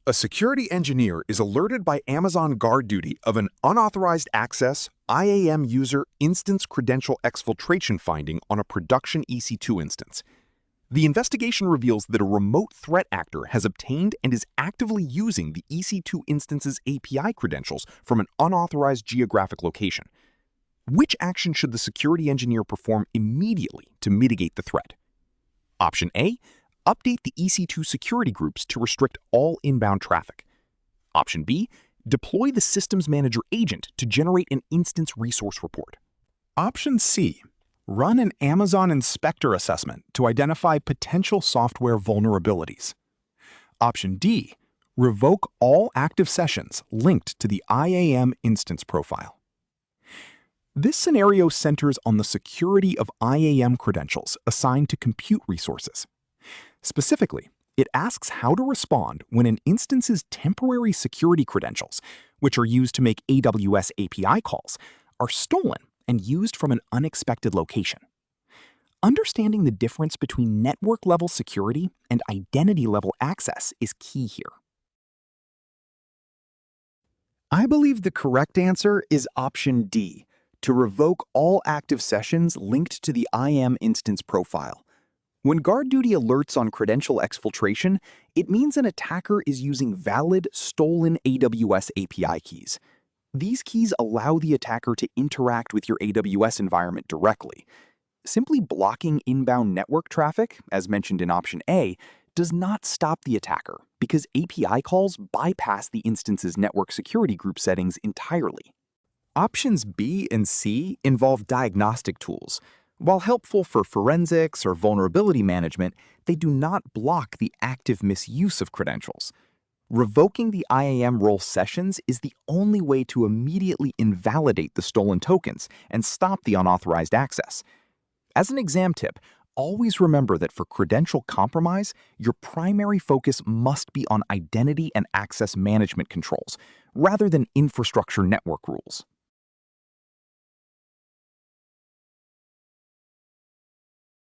A security engineer is alerted by Amazon Guard Duty of an unauthorized access IAM user instance credential exfiltration finding on a production EC2 instance. The investigation reveals that a remote threat actor has obtained and is actively using the EC2 instance's API credentials from an unauthorized geographic location. Which action should the security engineer perform immediately to mitigate the threat? Option A, update the EC2 security groups to restrict all inbound traffic. Option B, deploy the Systems Manager agent to generate an instance resource report. Option C, run an Amazon Inspector assessment to identify potential software vulnerabilities. Option D, revoke all active sessions linked to the IAM instance profile. This scenario centers on the security of IAM credentials assigned to compute resources. Specifically, it asks how to respond when an instance's temporary security credentials, which are used to make AWS API calls, are stolen and used from an unexpected location. Understanding the difference between network-level security and identity-level access is key here. I believe the correct answer is option D, to revoke all active sessions linked to the IAM instance profile. When Guard Duty alerts on credential exfiltration, it means an attacker is using valid, stolen AWS API keys. These keys allow the attacker to interact with your AWS environment directly. Simply blocking inbound network traffic, as mentioned in option A, does not stop the attacker because API calls bypass the instance's network security group settings entirely. Options B and C involve diagnostic tools. While helpful for forensics or vulnerability management, they do not block the active misuse of credentials. Revoking the IAM role sessions is the only way to immediately invalidate the stolen tokens and stop the unauthorized access. As an exam tip, always remember that for credential compromise, your primary focus must be on identity and access management controls, rather than infrastructure network rules.